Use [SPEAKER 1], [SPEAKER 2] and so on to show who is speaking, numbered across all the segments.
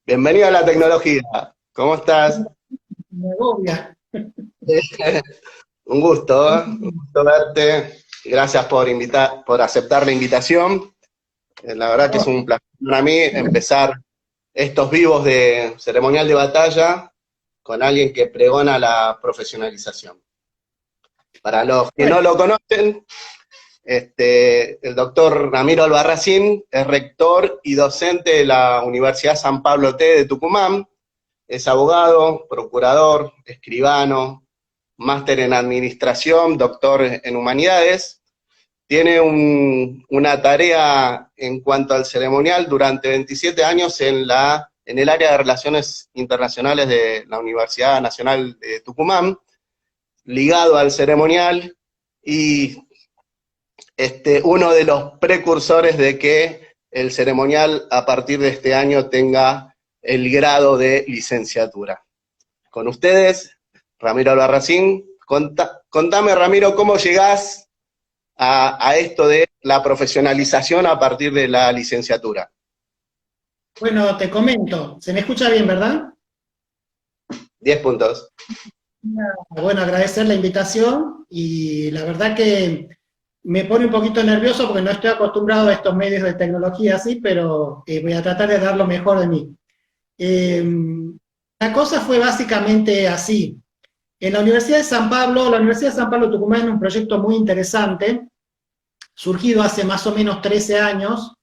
[SPEAKER 1] Bienvenido a la tecnología. ¿Cómo estás?
[SPEAKER 2] Me agobia.
[SPEAKER 1] Un gusto, ¿eh? Un gusto verte. Gracias por aceptar la invitación. La verdad que es
[SPEAKER 2] Oh,
[SPEAKER 1] un placer para mí empezar estos vivos de ceremonial de batalla con alguien que pregona la profesionalización. Para los que
[SPEAKER 2] bueno,
[SPEAKER 1] no lo conocen, el doctor Ramiro Albarracín es rector y docente de la Universidad San Pablo T de Tucumán. Es abogado, procurador, escribano, máster en administración, doctor en humanidades. Tiene una tarea en cuanto al ceremonial durante 27 años en el área de relaciones internacionales de la Universidad Nacional de Tucumán, ligado al ceremonial y uno de los precursores de que el ceremonial a partir de este año tenga el grado de licenciatura. Con ustedes, Ramiro Albarracín. Contame, Ramiro, ¿cómo llegás a esto de la profesionalización a partir de la licenciatura?
[SPEAKER 2] bueno, te comento, se me escucha bien, ¿verdad?
[SPEAKER 1] 10 puntos.
[SPEAKER 2] Bueno, agradecer la invitación y la verdad que me pone un poquito nervioso porque no estoy acostumbrado a estos medios de tecnología así, pero voy a tratar de dar lo mejor de mí. Eh, la cosa fue básicamente así. En la Universidad de San Pablo, la Universidad de San Pablo Tucumán es un proyecto muy interesante, surgido hace más o menos 13 años,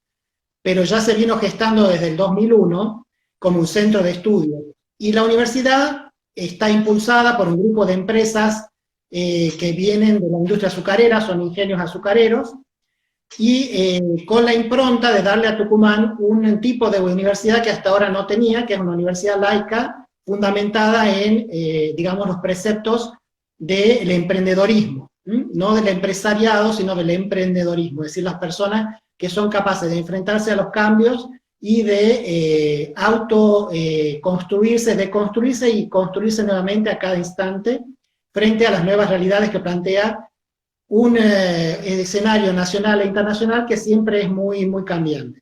[SPEAKER 2] pero ya se vino gestando desde el 2001 como un centro de estudio. Y la universidad está impulsada por un grupo de empresas que vienen de la industria azucarera, son ingenios azucareros, y con la impronta de darle a Tucumán un tipo de universidad que hasta ahora no tenía, que es una universidad laica, fundamentada en, digamos, los preceptos del emprendedorismo, no del empresariado, sino del emprendedorismo, es decir, las personas que son capaces de enfrentarse a los cambios y de construirse, de construirse y construirse nuevamente a cada instante frente a las nuevas realidades que plantea un escenario nacional e internacional que siempre es muy, muy cambiante.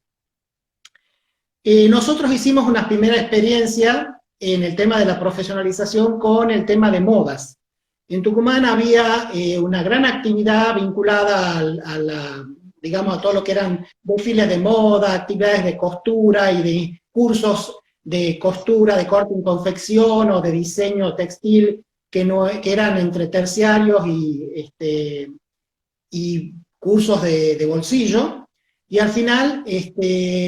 [SPEAKER 2] Nosotros hicimos una primera experiencia en el tema de la profesionalización con el tema de modas. En Tucumán había una gran actividad vinculada digamos, a todo lo que eran desfiles de moda, actividades de costura y de cursos de costura, de corte y confección o de diseño textil que eran entre terciarios y cursos de bolsillo, y al final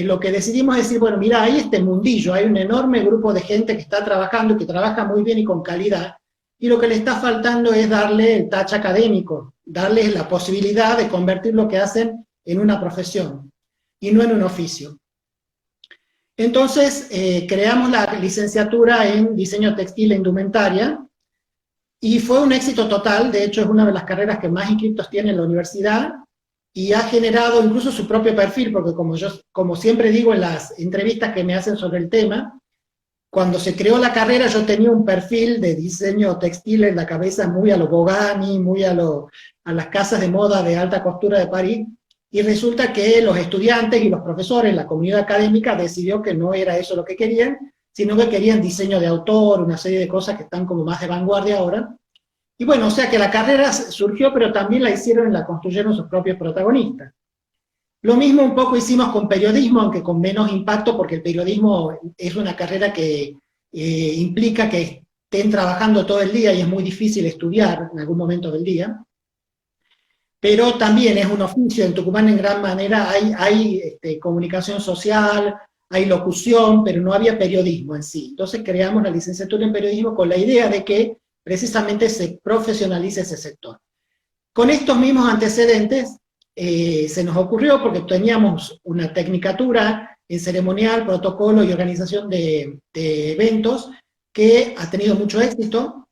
[SPEAKER 2] lo que decidimos es decir, bueno, mira, hay este mundillo, hay un enorme grupo de gente que está trabajando y que trabaja muy bien y con calidad, y lo que le está faltando es darle el touch académico, darles la posibilidad de convertir lo que hacen en una profesión, y no en un oficio. Entonces, creamos la licenciatura en diseño textil e indumentaria, y fue un éxito total, de hecho es una de las carreras que más inscriptos tiene en la universidad, y ha generado incluso su propio perfil, porque como siempre digo en las entrevistas que me hacen sobre el tema, cuando se creó la carrera yo tenía un perfil de diseño textil en la cabeza muy a lo Bogani, muy a las casas de moda de alta costura de París, y resulta que los estudiantes y los profesores, la comunidad académica decidió que no era eso lo que querían, sino que querían diseño de autor, una serie de cosas que están como más de vanguardia ahora. Y bueno, o sea que la carrera surgió, pero también la hicieron y la construyeron sus propios protagonistas. Lo mismo un poco hicimos con periodismo, aunque con menos impacto, porque el periodismo es una carrera que implica que estén trabajando todo el día y es muy difícil estudiar en algún momento del día. Pero también es un oficio, en Tucumán en gran manera hay comunicación social, hay locución, pero no había periodismo en sí. Entonces creamos la licenciatura en periodismo con la idea de que precisamente se profesionalice ese sector. Con estos mismos antecedentes se nos ocurrió, porque teníamos una tecnicatura en ceremonial, protocolo y organización de eventos que ha tenido mucho éxito,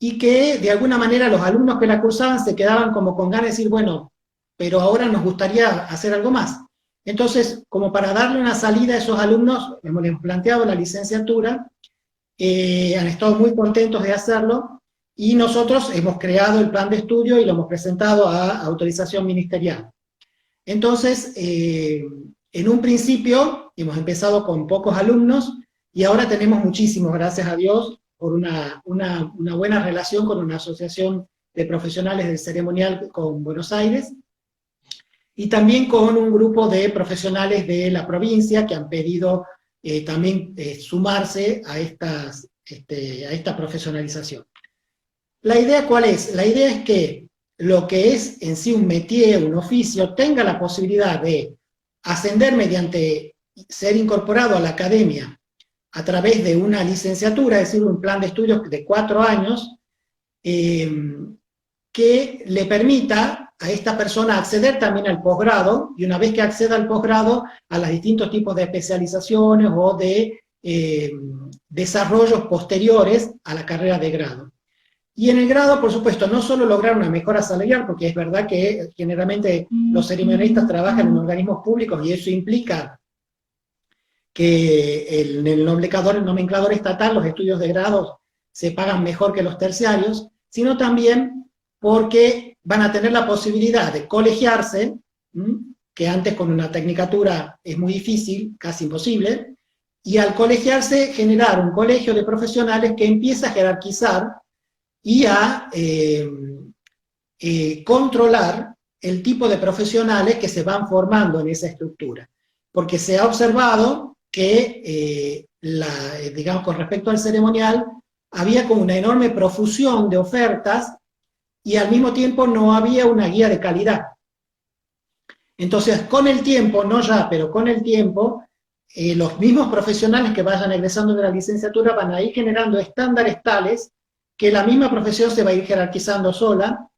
[SPEAKER 2] y que de alguna manera los alumnos que la cursaban se quedaban como con ganas de decir, bueno, pero ahora nos gustaría hacer algo más. Entonces, como para darle una salida a esos alumnos, hemos planteado la licenciatura, han estado muy contentos de hacerlo, y nosotros hemos creado el plan de estudio y lo hemos presentado a autorización ministerial. Entonces, En un principio hemos empezado con pocos alumnos y ahora tenemos muchísimos, gracias a Dios, por una buena relación con una asociación de profesionales del ceremonial con Buenos Aires, y también con un grupo de profesionales de la provincia que han pedido también sumarse a esta profesionalización. ¿La idea cuál es? La idea es que lo que es en sí un métier, un oficio, tenga la posibilidad de ascender mediante ser incorporado a la academia a través de una licenciatura, es decir, un plan de estudios de 4 años, que le permita a esta persona acceder también al posgrado, y una vez que acceda al posgrado, a los distintos tipos de especializaciones o de desarrollos posteriores a la carrera de grado. Y en el grado, por supuesto, no solo lograr una mejora salarial, porque es verdad que generalmente los ceremonialistas trabajan en organismos públicos y eso implica que en el nomenclador estatal los estudios de grado se pagan mejor que los terciarios, sino también porque van a tener la posibilidad de colegiarse, que antes con una tecnicatura es muy difícil, casi imposible, y al colegiarse generar un colegio de profesionales que empieza a jerarquizar y a controlar el tipo de profesionales que se van formando en esa estructura. Porque se ha observado que, digamos, con respecto al ceremonial, había como una enorme profusión de ofertas y al mismo tiempo no había una guía de calidad. Entonces, con el tiempo, no ya, pero con el tiempo, los mismos profesionales que vayan egresando de la licenciatura van a ir generando estándares tales que la misma profesión se va a ir jerarquizando sola,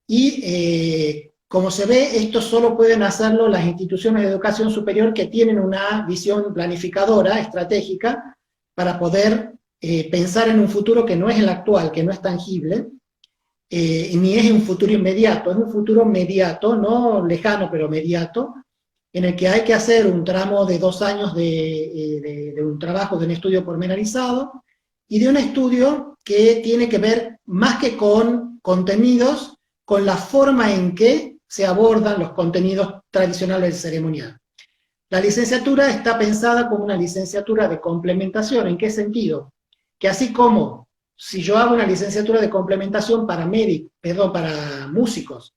[SPEAKER 2] y como se ve, esto solo pueden hacerlo las instituciones de educación superior que tienen una visión planificadora, estratégica, para poder pensar en un futuro que no es el actual, que no es tangible, ni es un futuro inmediato, es un futuro mediato, no lejano, pero mediato, en el que hay que hacer un tramo de 2 años de un trabajo, de un estudio pormenorizado, y de un estudio que tiene que ver más que con contenidos, con la forma en que se abordan los contenidos tradicionales del ceremonial. La licenciatura está pensada como una licenciatura de complementación. ¿En qué sentido? Que así como si yo hago una licenciatura de complementación para músicos,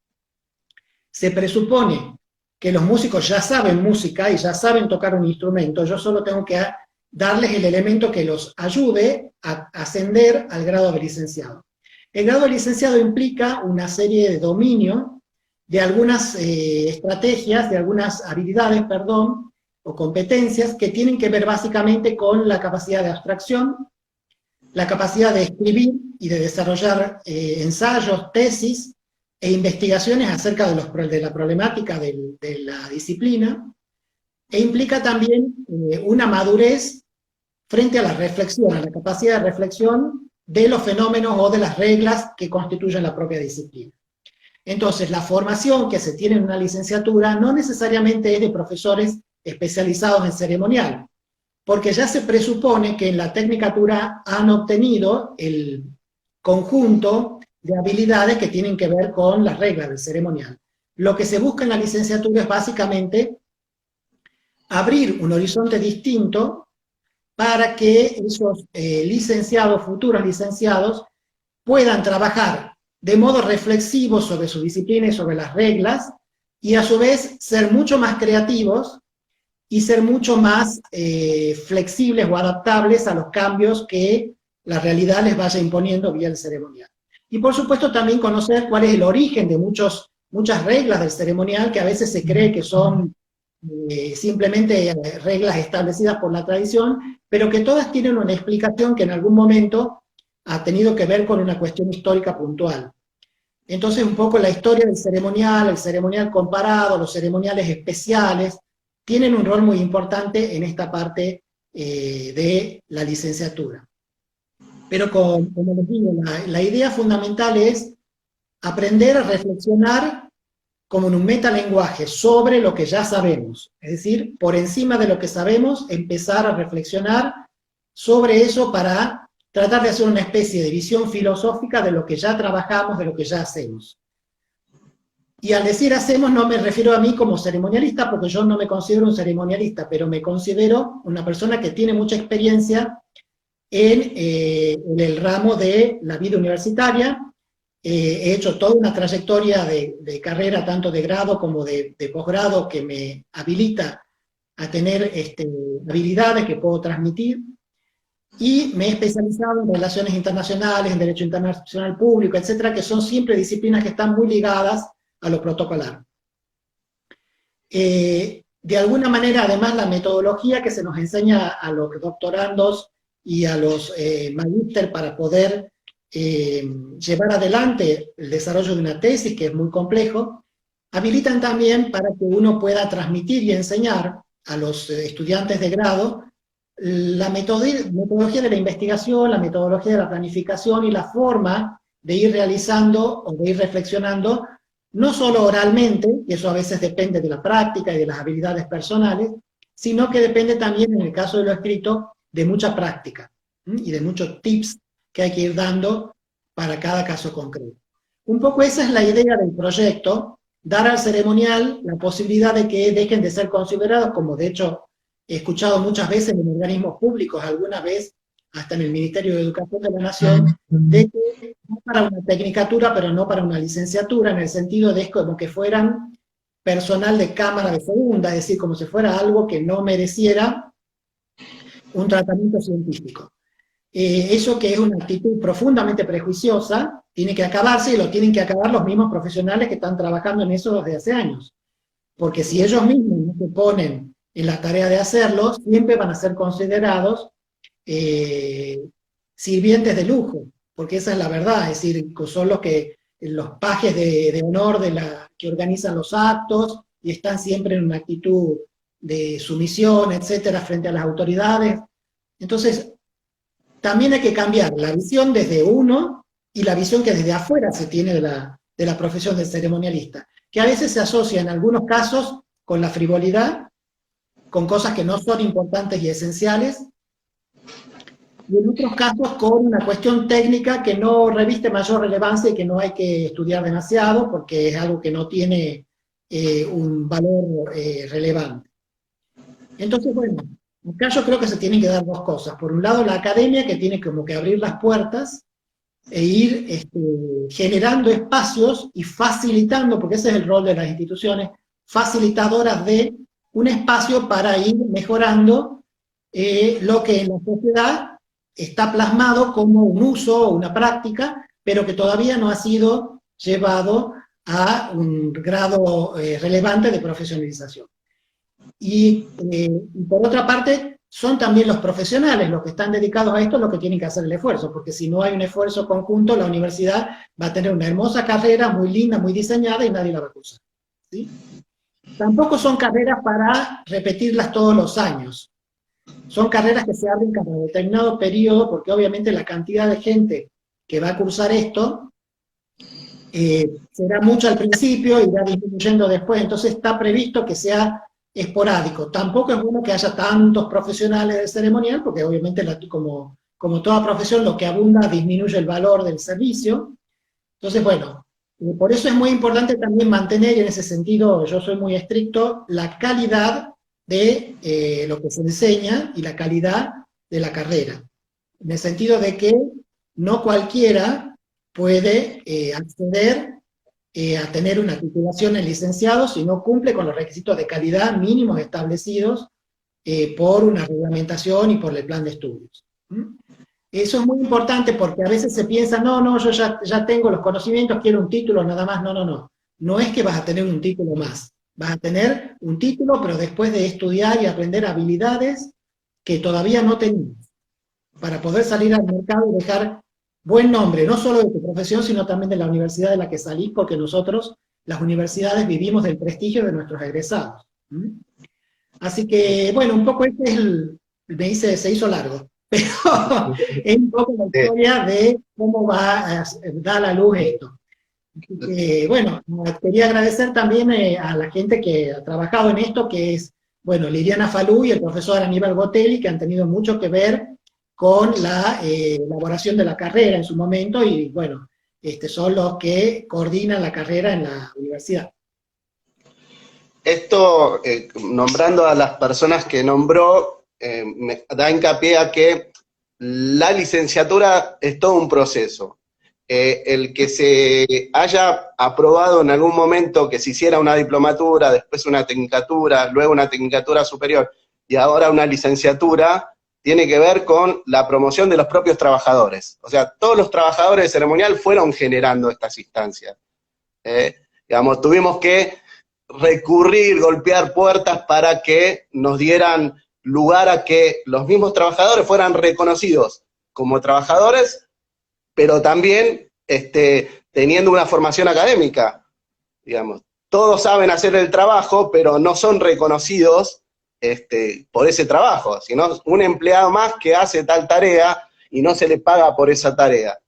[SPEAKER 2] se presupone que los músicos ya saben música y ya saben tocar un instrumento, yo solo tengo que darles el elemento que los ayude a ascender al grado de licenciado. El grado de licenciado implica una serie de dominio de algunas estrategias, de algunas habilidades, o competencias que tienen que ver básicamente con la capacidad de abstracción, la capacidad de escribir y de desarrollar ensayos, tesis e investigaciones acerca de la problemática de la disciplina, e implica también una madurez frente a la reflexión, a la capacidad de reflexión de los fenómenos o de las reglas que constituyen la propia disciplina. Entonces, la formación que se tiene en una licenciatura no necesariamente es de profesores especializados en ceremonial, porque ya se presupone que en la tecnicatura han obtenido el conjunto de habilidades que tienen que ver con las reglas del ceremonial. Lo que se busca en la licenciatura es básicamente abrir un horizonte distinto para que esos licenciados, futuros licenciados, puedan trabajar de modo reflexivo sobre su disciplina y sobre las reglas, y a su vez ser mucho más creativos y ser mucho más flexibles o adaptables a los cambios que la realidad les vaya imponiendo vía el ceremonial. Y por supuesto también conocer cuál es el origen de muchas reglas del ceremonial que a veces se cree que son simplemente reglas establecidas por la tradición, pero que todas tienen una explicación que en algún momento ha tenido que ver con una cuestión histórica puntual. Entonces un poco la historia del ceremonial, el ceremonial comparado, los ceremoniales especiales, tienen un rol muy importante en esta parte de la licenciatura. Pero como les digo, la idea fundamental es aprender a reflexionar como en un metalenguaje sobre lo que ya sabemos. Es decir, por encima de lo que sabemos, empezar a reflexionar sobre eso para tratar de hacer una especie de visión filosófica de lo que ya trabajamos, de lo que ya hacemos. Y al decir hacemos no me refiero a mí como ceremonialista, porque yo no me considero un ceremonialista, pero me considero una persona que tiene mucha experiencia en el ramo de la vida universitaria. He hecho toda una trayectoria de carrera, tanto de grado como de posgrado, que me habilita a tener habilidades que puedo transmitir, y me he especializado en relaciones internacionales, en derecho internacional público, etcétera, que son siempre disciplinas que están muy ligadas a lo protocolar. De alguna manera, además, la metodología que se nos enseña a los doctorandos y a los magíster para poder llevar adelante el desarrollo de una tesis, que es muy complejo, habilitan también para que uno pueda transmitir y enseñar a los estudiantes de grado la metodología de la investigación, la metodología de la planificación y la forma de ir realizando o de ir reflexionando, no solo oralmente, que eso a veces depende de la práctica y de las habilidades personales, sino que depende también, en el caso de lo escrito, de mucha práctica y de muchos tips que hay que ir dando para cada caso concreto. Un poco esa es la idea del proyecto, dar al ceremonial la posibilidad de que dejen de ser considerados, como de hecho he escuchado muchas veces en organismos públicos, alguna vez hasta en el Ministerio de Educación de la Nación, de que no para una tecnicatura, pero no para una licenciatura, en el sentido de como que fueran personal de cámara de segunda, es decir, como si fuera algo que no mereciera un tratamiento científico. Eso, que es una actitud profundamente prejuiciosa, tiene que acabarse, y lo tienen que acabar los mismos profesionales que están trabajando en eso desde hace años. Porque si ellos mismos no se ponen en la tarea de hacerlo, siempre van a ser considerados sirvientes de lujo, porque esa es la verdad, es decir, son los pajes de honor que organizan los actos, y están siempre en una actitud de sumisión, etcétera, frente a las autoridades. Entonces, también hay que cambiar la visión desde uno y la visión que desde afuera se tiene de la profesión de ceremonialista, que a veces se asocia en algunos casos con la frivolidad, con cosas que no son importantes y esenciales, y en otros casos con una cuestión técnica que no reviste mayor relevancia y que no hay que estudiar demasiado porque es algo que no tiene un valor relevante. Entonces, bueno, acá yo creo que se tienen que dar dos cosas. Por un lado, la academia, que tiene como que abrir las puertas e ir generando espacios y facilitando, porque ese es el rol de las instituciones, facilitadoras de un espacio para ir mejorando lo que en la sociedad está plasmado como un uso o una práctica, pero que todavía no ha sido llevado a un grado relevante de profesionalización. Y por otra parte, son también los profesionales, los que están dedicados a esto, los que tienen que hacer el esfuerzo, porque si no hay un esfuerzo conjunto, la universidad va a tener una hermosa carrera, muy linda, muy diseñada, y nadie la va a cursar, ¿sí? Tampoco son carreras para repetirlas todos los años. Son carreras que se abren cada determinado periodo, porque obviamente la cantidad de gente que va a cursar esto será mucho al principio y va disminuyendo después, entonces está previsto que sea esporádico. Tampoco es bueno que haya tantos profesionales del ceremonial, porque obviamente como toda profesión, lo que abunda disminuye el valor del servicio. Entonces, bueno, por eso es muy importante también mantener, y en ese sentido yo soy muy estricto, la calidad de lo que se enseña y la calidad de la carrera. En el sentido de que no cualquiera puede acceder a tener una titulación en licenciado si no cumple con los requisitos de calidad mínimos establecidos por una reglamentación y por el plan de estudios. Eso es muy importante porque a veces se piensa, no, yo ya tengo los conocimientos, quiero un título nada más. No. No es que vas a tener un título más. Vas a tener un título, pero después de estudiar y aprender habilidades que todavía no tenías, para poder salir al mercado y dejar buen nombre, no solo de tu profesión, sino también de la universidad de la que salís, porque nosotros, las universidades, vivimos del prestigio de nuestros egresados. Así que, bueno, un poco se hizo largo, pero es un poco la historia de cómo va a dar a luz esto. Bueno, quería agradecer también a la gente que ha trabajado en esto, que es, bueno, Liliana Falú y el profesor Aníbal Gotelli, que han tenido mucho que ver con la elaboración de la carrera en su momento, y bueno, son los que coordinan la carrera en la universidad.
[SPEAKER 1] Esto, nombrando a las personas que nombró, me da hincapié a que la licenciatura es todo un proceso. El que se haya aprobado en algún momento que se hiciera una diplomatura, después una tecnicatura, luego una tecnicatura superior y ahora una licenciatura, tiene que ver con la promoción de los propios trabajadores. O sea, todos los trabajadores de ceremonial fueron generando estas instancias. Digamos, tuvimos que recurrir, golpear puertas para que nos dieran lugar a que los mismos trabajadores fueran reconocidos como trabajadores, pero también teniendo una formación académica, digamos. Todos saben hacer el trabajo, pero no son reconocidos por ese trabajo, sino un empleado más que hace tal tarea y no se le paga por esa tarea.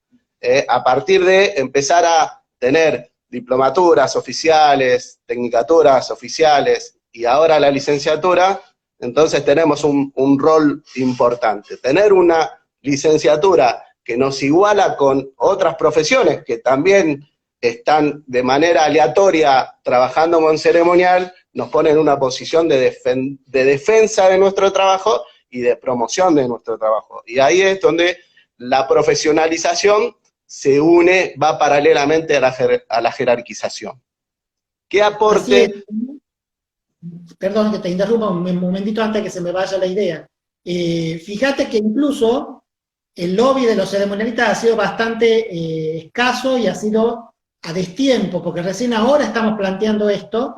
[SPEAKER 1] A partir de empezar a tener diplomaturas oficiales, tecnicaturas oficiales, y ahora la licenciatura, entonces tenemos un rol importante. Tener una licenciatura que nos iguala con otras profesiones que también están de manera aleatoria trabajando con ceremonial, nos pone en una posición de defensa de nuestro trabajo y de promoción de nuestro trabajo. Y ahí es donde la profesionalización se une, va paralelamente a la jerarquización. ¿Qué aporte?
[SPEAKER 2] Perdón que te interrumpa un momentito antes que se me vaya la idea. Fíjate que incluso el lobby de los ceremonialistas ha sido bastante escaso y ha sido a destiempo, porque recién ahora estamos planteando esto,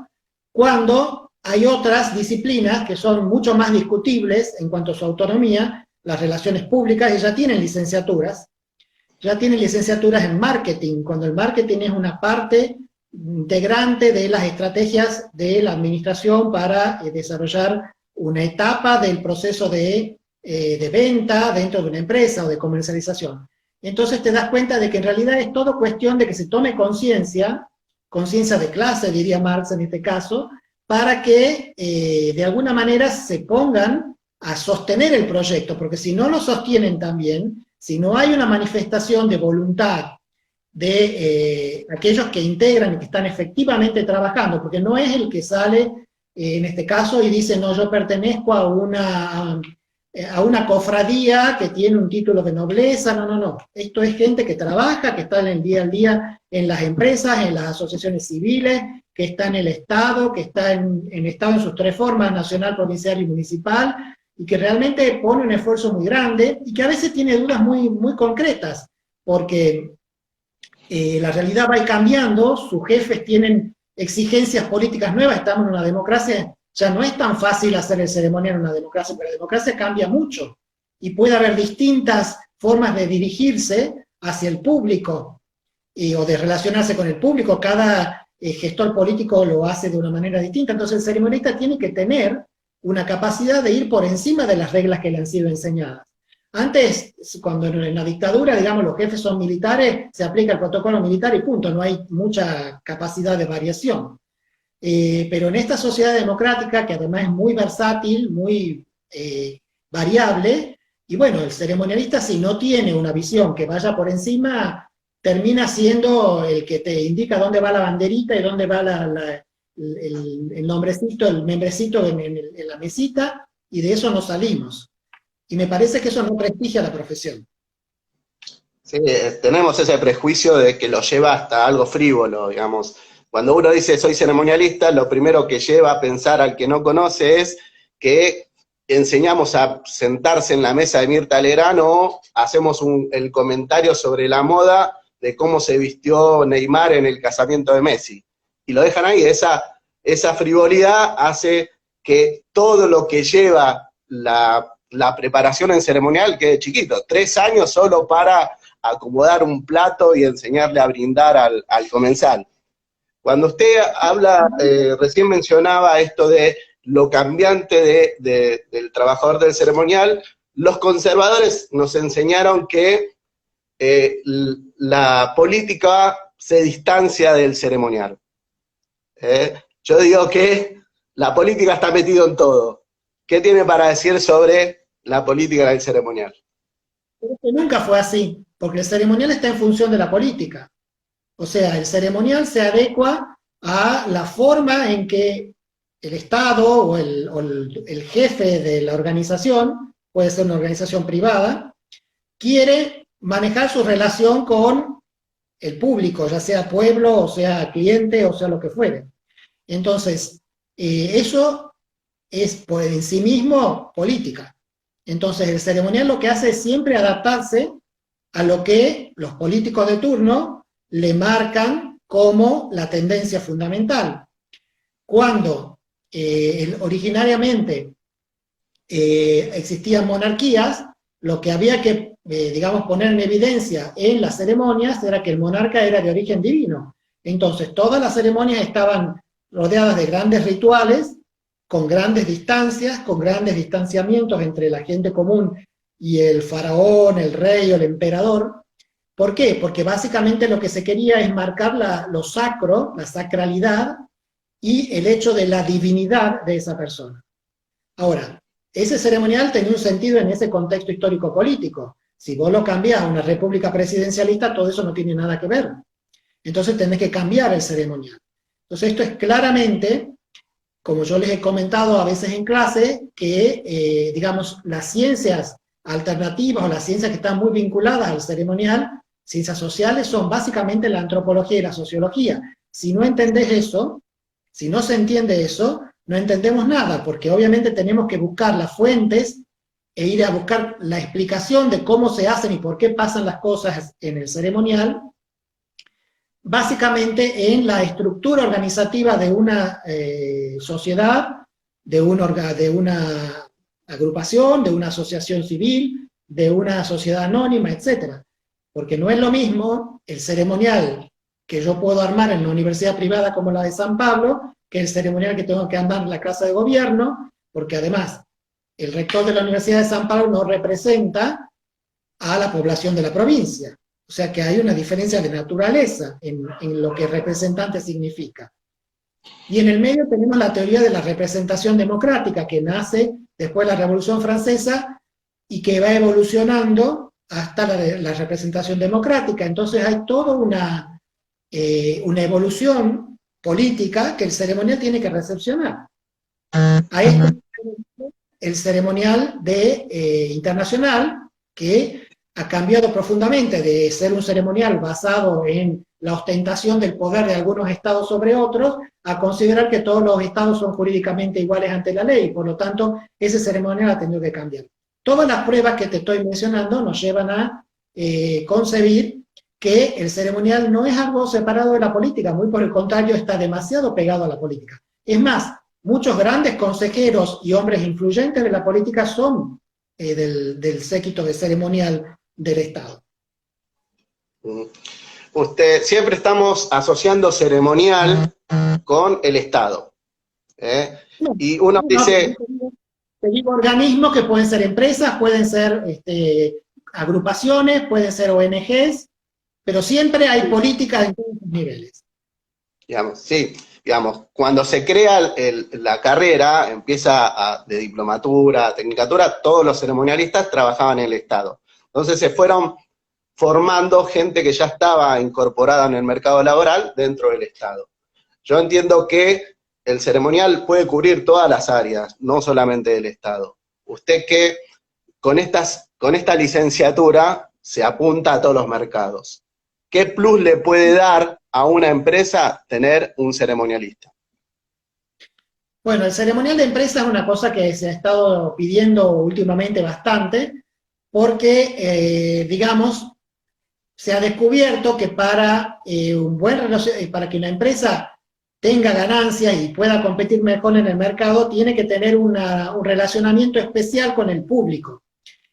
[SPEAKER 2] cuando hay otras disciplinas que son mucho más discutibles en cuanto a su autonomía, las relaciones públicas, y ya tienen licenciaturas en marketing, cuando el marketing es una parte integrante de las estrategias de la administración para desarrollar una etapa del proceso de venta dentro de una empresa o de comercialización. Entonces te das cuenta de que en realidad es todo cuestión de que se tome conciencia de clase, diría Marx en este caso, para que de alguna manera se pongan a sostener el proyecto, porque si no lo sostienen también, si no hay una manifestación de voluntad de aquellos que integran y que están efectivamente trabajando, porque no es el que sale en este caso y dice, no, yo pertenezco a una cofradía que tiene un título de nobleza, no. Esto es gente que trabaja, que está en el día al día en las empresas, en las asociaciones civiles, que está en el Estado, que está en Estado en sus tres formas, nacional, provincial y municipal, y que realmente pone un esfuerzo muy grande, y que a veces tiene dudas muy, muy concretas, porque la realidad va cambiando, sus jefes tienen exigencias políticas nuevas, estamos en una democracia, ya no es tan fácil hacer el ceremonial en una democracia, pero la democracia cambia mucho, y puede haber distintas formas de dirigirse hacia el público, o de relacionarse con el público, cada gestor político lo hace de una manera distinta, entonces el ceremonialista tiene que tener una capacidad de ir por encima de las reglas que le han sido enseñadas. Antes, cuando en la dictadura, digamos, los jefes son militares, se aplica el protocolo militar y punto, no hay mucha capacidad de variación. Pero en esta sociedad democrática, que además es muy versátil, muy variable, y bueno, el ceremonialista si no tiene una visión que vaya por encima, termina siendo el que te indica dónde va la banderita y dónde va el nombrecito, el membrecito en la mesita, y de eso no salimos. Y me parece que eso no prestigia la profesión.
[SPEAKER 1] Sí, tenemos ese prejuicio de que lo lleva hasta algo frívolo, digamos. Cuando uno dice soy ceremonialista, lo primero que lleva a pensar al que no conoce es que enseñamos a sentarse en la mesa de Mirta Legrand o hacemos el comentario sobre la moda de cómo se vistió Neymar en el casamiento de Messi. Y lo dejan ahí, esa frivolidad hace que todo lo que lleva la preparación en ceremonial quede chiquito. 3 años solo para acomodar un plato y enseñarle a brindar al comensal. Cuando usted habla, recién mencionaba esto de lo cambiante del trabajador del ceremonial, los conservadores nos enseñaron que la política se distancia del ceremonial. Yo digo que la política está metida en todo. ¿Qué tiene para decir sobre la política del ceremonial?
[SPEAKER 2] Pero nunca fue así, porque el ceremonial está en función de la política. O sea, el ceremonial se adecua a la forma en que el Estado o el jefe de la organización, puede ser una organización privada, quiere manejar su relación con el público, ya sea pueblo, o sea cliente, o sea lo que fuere. Entonces, eso es por en sí mismo política. Entonces, el ceremonial lo que hace es siempre adaptarse a lo que los políticos de turno le marcan como la tendencia fundamental. Cuando originariamente existían monarquías, lo que había que, digamos, poner en evidencia en las ceremonias era que el monarca era de origen divino. Entonces, todas las ceremonias estaban rodeadas de grandes rituales, con grandes distancias, con grandes distanciamientos entre la gente común y el faraón, el rey o el emperador. ¿Por qué? Porque básicamente lo que se quería es marcar lo sacro, la sacralidad y el hecho de la divinidad de esa persona. Ahora, ese ceremonial tenía un sentido en ese contexto histórico-político. Si vos lo cambiás a una república presidencialista, todo eso no tiene nada que ver. Entonces tenés que cambiar el ceremonial. Entonces esto es claramente, como yo les he comentado a veces en clase, que, digamos, las ciencias alternativas o las ciencias que están muy vinculadas al ceremonial, ciencias sociales, son básicamente la antropología y la sociología. Si no entendés eso, si no se entiende eso, no entendemos nada, porque obviamente tenemos que buscar las fuentes e ir a buscar la explicación de cómo se hacen y por qué pasan las cosas en el ceremonial, básicamente en la estructura organizativa de una sociedad, de una agrupación, de una asociación civil, de una sociedad anónima, etc. Porque no es lo mismo el ceremonial que yo puedo armar en una universidad privada como la de San Pablo, que el ceremonial que tengo que armar en la Casa de Gobierno, porque además el rector de la Universidad de San Pablo no representa a la población de la provincia. O sea que hay una diferencia de naturaleza en lo que representante significa. Y en el medio tenemos la teoría de la representación democrática, que nace después de la Revolución Francesa y que va evolucionando hasta la representación democrática. Entonces hay toda una evolución política que el ceremonial tiene que recepcionar. A esto el ceremonial internacional, que ha cambiado profundamente de ser un ceremonial basado en la ostentación del poder de algunos estados sobre otros, a considerar que todos los estados son jurídicamente iguales ante la ley, por lo tanto, ese ceremonial ha tenido que cambiar. Todas las pruebas que te estoy mencionando nos llevan a concebir que el ceremonial no es algo separado de la política, muy por el contrario, está demasiado pegado a la política. Es más, muchos grandes consejeros y hombres influyentes de la política son del séquito de ceremonial del Estado.
[SPEAKER 1] Usted, siempre estamos asociando ceremonial con el Estado. Y uno dice...
[SPEAKER 2] Te digo organismos que pueden ser empresas, pueden ser agrupaciones, pueden ser ONGs, pero siempre hay política en todos los niveles.
[SPEAKER 1] Digamos, sí, digamos, cuando se crea la carrera, empieza de diplomatura, tecnicatura, todos los ceremonialistas trabajaban en el Estado. Entonces se fueron formando gente que ya estaba incorporada en el mercado laboral dentro del Estado. Yo entiendo que el ceremonial puede cubrir todas las áreas, no solamente del Estado. Usted que con esta licenciatura se apunta a todos los mercados. ¿Qué plus le puede dar a una empresa tener un ceremonialista?
[SPEAKER 2] Bueno, el ceremonial de empresa es una cosa que se ha estado pidiendo últimamente bastante, porque, digamos, se ha descubierto que para que una empresa tenga ganancias y pueda competir mejor en el mercado, tiene que tener un relacionamiento especial con el público.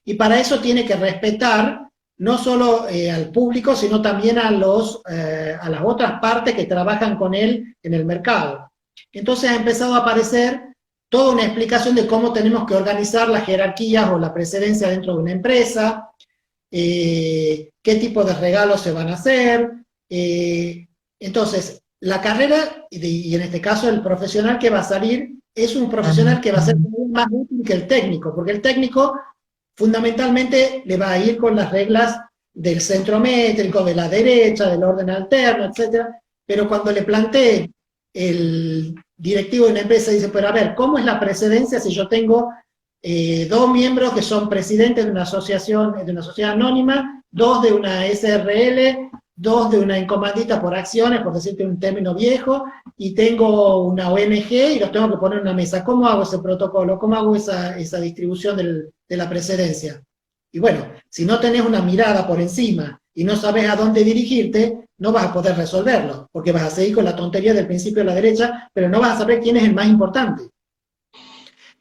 [SPEAKER 2] Y para eso tiene que respetar no solo al público, sino también a las otras partes que trabajan con él en el mercado. Entonces ha empezado a aparecer toda una explicación de cómo tenemos que organizar las jerarquías o la precedencia dentro de una empresa, qué tipo de regalos se van a hacer. Entonces, la carrera, y en este caso el profesional que va a salir, es un profesional que va a ser más útil que el técnico, porque el técnico fundamentalmente le va a ir con las reglas del centrométrico, de la derecha, del orden alterno, etcétera, pero cuando le planteé, el directivo de una empresa dice, pero a ver, ¿cómo es la precedencia si yo tengo dos miembros que son presidentes de una asociación, de una sociedad anónima, dos de una SRL, dos de una encomandita por acciones, por decirte un término viejo, y tengo una ONG y los tengo que poner en una mesa? ¿Cómo hago ese protocolo? ¿Cómo hago esa distribución de la precedencia? Y bueno, si no tenés una mirada por encima y no sabes a dónde dirigirte, no vas a poder resolverlo, porque vas a seguir con la tontería del principio de la derecha, pero no vas a saber quién es el más importante.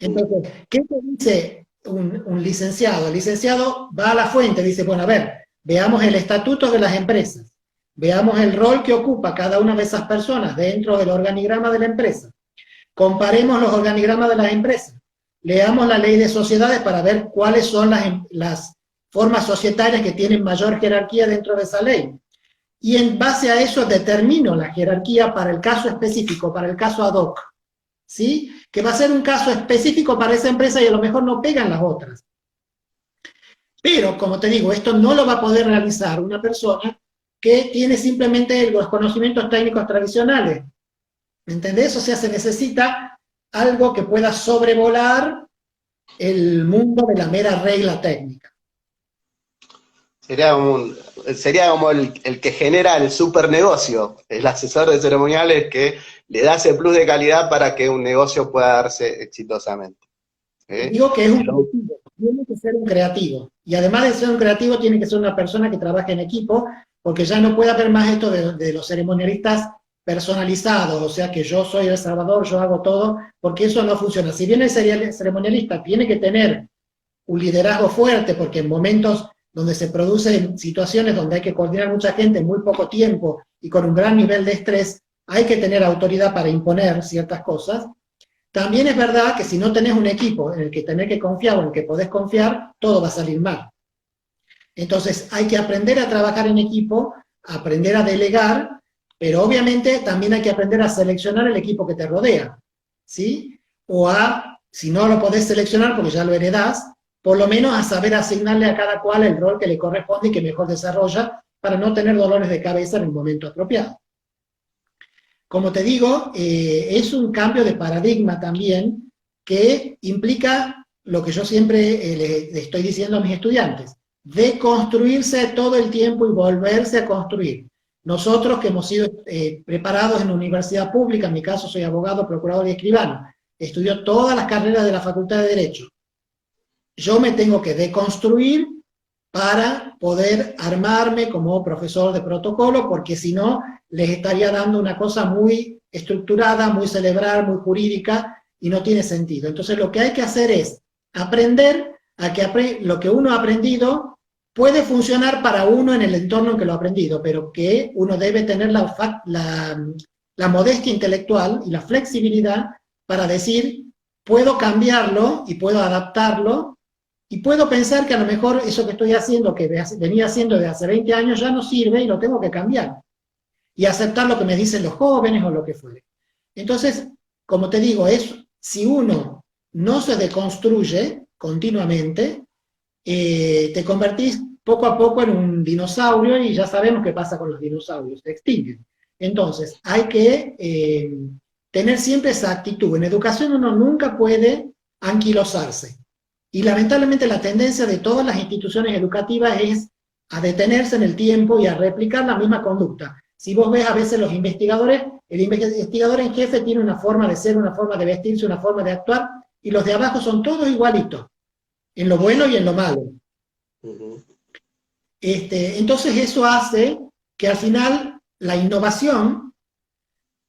[SPEAKER 2] Entonces, ¿qué te dice un licenciado? El licenciado va a la fuente, dice, bueno, a ver, veamos el estatuto de las empresas, veamos el rol que ocupa cada una de esas personas dentro del organigrama de la empresa, comparemos los organigramas de las empresas, leamos la ley de sociedades para ver cuáles son las formas societarias que tienen mayor jerarquía dentro de esa ley. Y en base a eso determino la jerarquía para el caso específico, para el caso ad hoc, ¿sí? Que va a ser un caso específico para esa empresa y a lo mejor no pegan las otras. Pero, como te digo, esto no lo va a poder realizar una persona que tiene simplemente los conocimientos técnicos tradicionales. ¿Entendés? O sea, se necesita algo que pueda sobrevolar el mundo de la mera regla técnica.
[SPEAKER 1] Sería como el que genera el super negocio, el asesor de ceremoniales que le da ese plus de calidad para que un negocio pueda darse exitosamente.
[SPEAKER 2] Digo que es un creativo, tiene que ser un creativo. Y además de ser un creativo, tiene que ser una persona que trabaje en equipo, porque ya no puede haber más esto de los ceremonialistas personalizados, o sea que yo soy el salvador, yo hago todo, porque eso no funciona. Si bien el ceremonialista tiene que tener un liderazgo fuerte, porque en momentos donde se producen situaciones donde hay que coordinar mucha gente en muy poco tiempo y con un gran nivel de estrés, hay que tener autoridad para imponer ciertas cosas. También es verdad que si no tenés un equipo en el que tenés que confiar o en el que podés confiar, todo va a salir mal. Entonces hay que aprender a trabajar en equipo, aprender a delegar, pero obviamente también hay que aprender a seleccionar el equipo que te rodea, ¿sí? O si no lo podés seleccionar porque ya lo heredás, por lo menos a saber asignarle a cada cual el rol que le corresponde y que mejor desarrolla para no tener dolores de cabeza en el momento apropiado. Como te digo, es un cambio de paradigma también que implica lo que yo siempre le estoy diciendo a mis estudiantes, de construirse todo el tiempo y volverse a construir. Nosotros que hemos sido preparados en la universidad pública, en mi caso soy abogado, procurador y escribano, estudió todas las carreras de la Facultad de Derecho. Yo me tengo que deconstruir para poder armarme como profesor de protocolo, porque si no, les estaría dando una cosa muy estructurada, muy cerebral, muy jurídica, y no tiene sentido. Entonces lo que hay que hacer es aprender a que lo que uno ha aprendido puede funcionar para uno en el entorno en que lo ha aprendido, pero que uno debe tener la modestia intelectual y la flexibilidad para decir, puedo cambiarlo y puedo adaptarlo, y puedo pensar que a lo mejor eso que estoy haciendo, que venía haciendo desde hace 20 años, ya no sirve y lo tengo que cambiar. Y aceptar lo que me dicen los jóvenes o lo que fuere. Entonces, como te digo, si uno no se deconstruye continuamente, te convertís poco a poco en un dinosaurio y ya sabemos qué pasa con los dinosaurios, se extinguen. Entonces, hay que tener siempre esa actitud. En educación uno nunca puede anquilosarse. Y lamentablemente la tendencia de todas las instituciones educativas es a detenerse en el tiempo y a replicar la misma conducta. Si vos ves a veces los investigadores, el investigador en jefe tiene una forma de ser, una forma de vestirse, una forma de actuar, y los de abajo son todos igualitos, en lo bueno y en lo malo. Entonces eso hace que al final la innovación,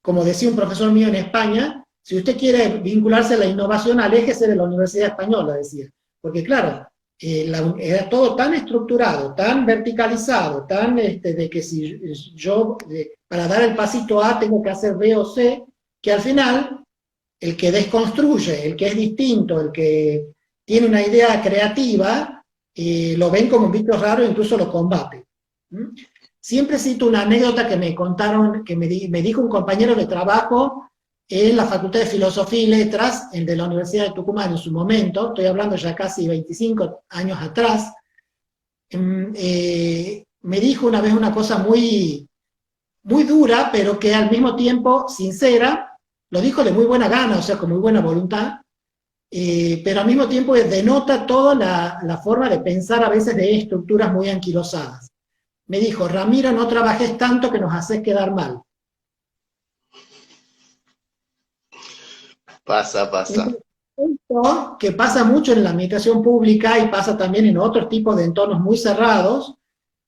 [SPEAKER 2] como decía un profesor mío en España, si usted quiere vincularse a la innovación, aléjese de la Universidad Española, decía. Porque claro, era todo tan estructurado, tan verticalizado, tan de que si yo, para dar el pasito A, tengo que hacer B o C, que al final, el que desconstruye, el que es distinto, el que tiene una idea creativa, lo ven como un bicho raro e incluso lo combate. Siempre cito una anécdota que me contaron, que me dijo un compañero de trabajo en la Facultad de Filosofía y Letras, de la Universidad de Tucumán en su momento, estoy hablando ya casi 25 años atrás. me dijo una vez una cosa muy, muy dura, pero que al mismo tiempo sincera, lo dijo de muy buena gana, o sea, con muy buena voluntad, pero al mismo tiempo denota toda la forma de pensar a veces de estructuras muy anquilosadas. Me dijo, Ramiro, no trabajes tanto que nos haces quedar mal.
[SPEAKER 1] Pasa.
[SPEAKER 2] Entonces, esto que pasa mucho en la administración pública y pasa también en otros tipos de entornos muy cerrados,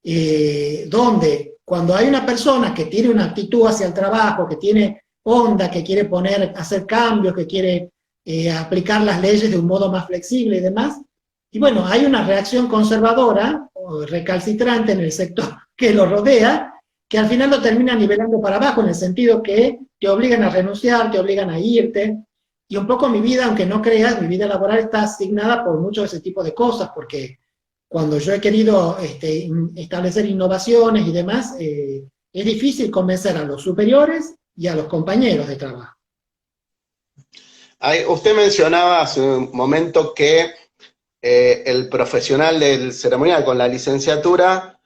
[SPEAKER 2] donde cuando hay una persona que tiene una actitud hacia el trabajo, que tiene onda, que quiere hacer cambios, que quiere aplicar las leyes de un modo más flexible y demás, y bueno, hay una reacción conservadora o recalcitrante en el sector que lo rodea, que al final lo termina nivelando para abajo, en el sentido que te obligan a renunciar, te obligan a irte, y un poco mi vida, aunque no creas, mi vida laboral está asignada por mucho de ese tipo de cosas, porque cuando yo he querido establecer innovaciones y demás, es difícil convencer a los superiores y a los compañeros de trabajo.
[SPEAKER 1] Usted mencionaba hace un momento que el profesional del ceremonial con la licenciatura